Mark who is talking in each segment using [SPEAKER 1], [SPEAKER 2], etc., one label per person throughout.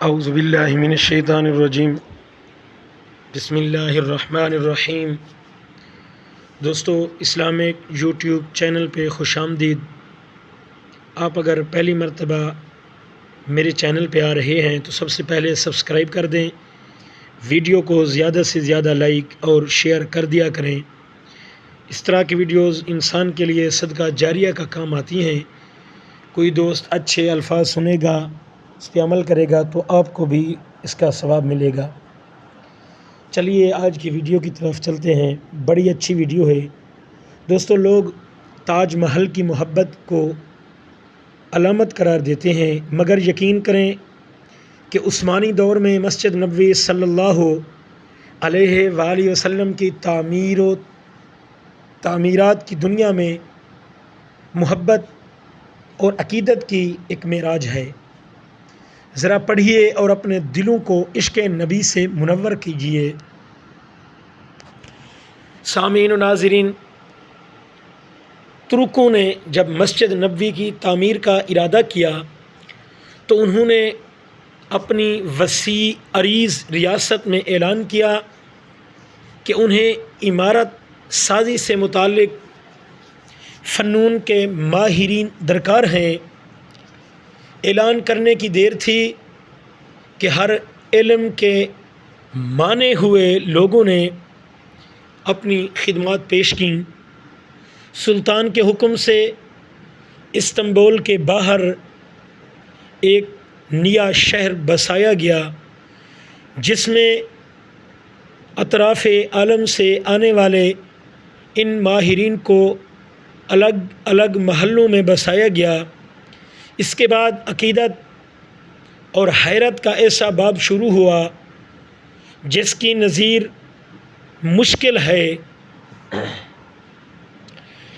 [SPEAKER 1] اعوذ باللہ من الشیطان الرجیم، بسم اللہ الرحمن الرحیم۔ دوستو، اسلامک یوٹیوب چینل پہ خوش آمدید۔ آپ اگر پہلی مرتبہ میرے چینل پہ آ رہے ہیں تو سب سے پہلے سبسکرائب کر دیں، ویڈیو کو زیادہ سے زیادہ لائک اور شیئر کر دیا کریں۔ اس طرح کی ویڈیوز انسان کے لیے صدقہ جاریہ کا کام آتی ہیں۔ کوئی دوست اچھے الفاظ سنے گا، اس پہ عمل کرے گا تو آپ کو بھی اس کا ثواب ملے گا۔ چلیے آج کی ویڈیو کی طرف چلتے ہیں۔ بڑی اچھی ویڈیو ہے دوستو۔ لوگ تاج محل کی محبت کو علامت قرار دیتے ہیں، مگر یقین کریں کہ عثمانی دور میں مسجد نبوی صلی اللہ علیہ وآلہ وسلم کی تعمیرات کی دنیا میں محبت اور عقیدت کی ایک معراج ہے۔ ذرا پڑھیے اور اپنے دلوں کو عشق نبی سے منور کیجیے۔ سامعین و ناظرین، ترکوں نے جب مسجد نبوی کی تعمیر کا ارادہ کیا تو انہوں نے اپنی وسیع عریض ریاست میں اعلان کیا کہ انہیں عمارت سازی سے متعلق فنون کے ماہرین درکار ہیں۔ اعلان کرنے کی دیر تھی کہ ہر علم کے مانے ہوئے لوگوں نے اپنی خدمات پیش کیں۔ سلطان کے حکم سے استنبول کے باہر ایک نیا شہر بسایا گیا، جس میں اطراف عالم سے آنے والے ان ماہرین کو الگ الگ محلوں میں بسایا گیا۔ اس کے بعد عقیدت اور حیرت کا ایسا باب شروع ہوا جس کی نظیر مشکل ہے۔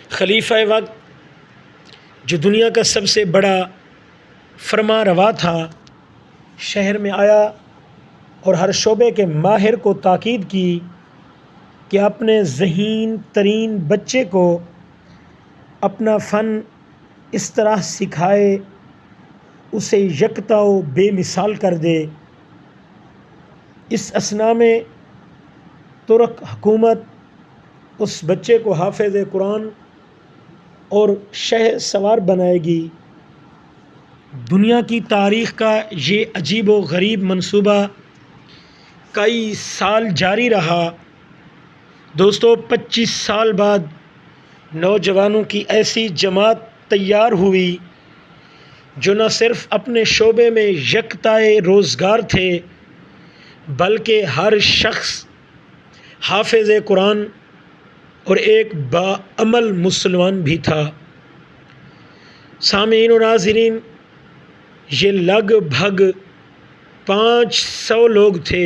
[SPEAKER 1] خلیفہ وقت، جو دنیا کا سب سے بڑا فرما روا تھا، شہر میں آیا اور ہر شعبے کے ماہر کو تاکید کی کہ اپنے ذہین ترین بچے کو اپنا فن اس طرح سکھائے اسے یکتا و بے مثال کر دے۔ اس اثنا میں ترک حکومت اس بچے کو حافظ قرآن اور شہ سوار بنائے گی۔ دنیا کی تاریخ کا یہ عجیب و غریب منصوبہ کئی سال جاری رہا۔ دوستو، 25 سال بعد نوجوانوں کی ایسی جماعت تیار ہوئی جو نہ صرف اپنے شعبے میں یکتائے روزگار تھے، بلکہ ہر شخص حافظ قرآن اور ایک باعمل مسلمان بھی تھا۔ سامعین و ناظرین، یہ لگ بھگ 500 لوگ تھے۔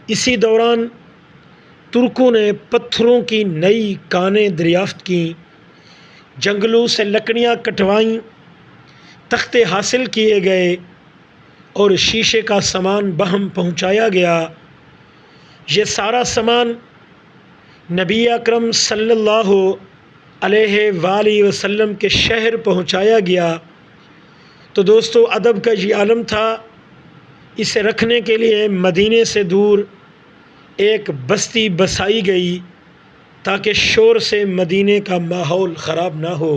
[SPEAKER 1] اسی دوران ترکوں نے پتھروں کی نئی کانیں دریافت کیں، جنگلوں سے لکڑیاں کٹوائیں، تختے حاصل کیے گئے اور شیشے کا سامان بہم پہنچایا گیا۔ یہ سارا سامان نبی اکرم صلی اللہ علیہ وآلہ وسلم کے شہر پہنچایا گیا۔ تو دوستو، ادب کا یہ عالم تھا۔ اسے رکھنے کے لیے مدینے سے دور ایک بستی بسائی گئی تاکہ شور سے مدینے کا ماحول خراب نہ ہو۔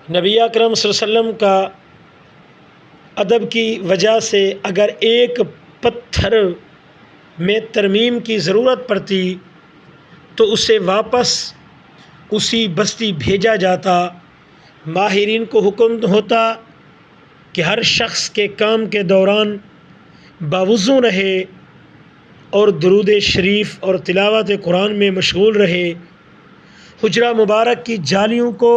[SPEAKER 1] نبی اکرم صلی اللہ علیہ وسلم کا ادب کی وجہ سے اگر ایک پتھر میں ترمیم کی ضرورت پڑتی تو اسے واپس اسی بستی بھیجا جاتا۔ ماہرین کو حکم ہوتا کہ ہر شخص کے کام کے دوران باوضو رہے اور درود شریف اور تلاوت قرآن میں مشغول رہے۔ حجرہ مبارک کی جالیوں کو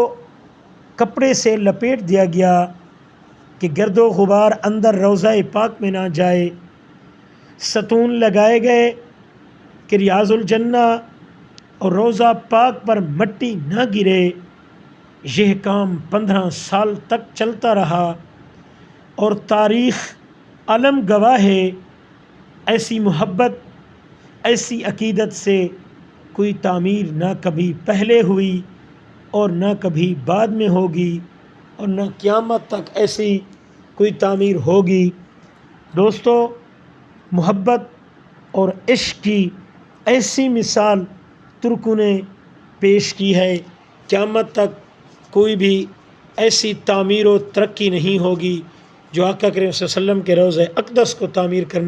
[SPEAKER 1] کپڑے سے لپیٹ دیا گیا کہ گرد و غبار اندر روضہ پاک میں نہ جائے۔ ستون لگائے گئے کہ ریاض الجنہ اور روضہ پاک پر مٹی نہ گرے۔ یہ کام 15 سال تک چلتا رہا اور تاریخ عالم گواہ ہے۔ ایسی محبت، ایسی عقیدت سے کوئی تعمیر نہ کبھی پہلے ہوئی اور نہ کبھی بعد میں ہوگی، اور نہ قیامت تک ایسی کوئی تعمیر ہوگی۔ دوستو، محبت اور عشق کی ایسی مثال ترکوں نے پیش کی ہے، قیامت تک کوئی بھی ایسی تعمیر و ترقی نہیں ہوگی جو آقا کریم صلی اللہ علیہ وسلم کے روضہ اقدس کو تعمیر کرنے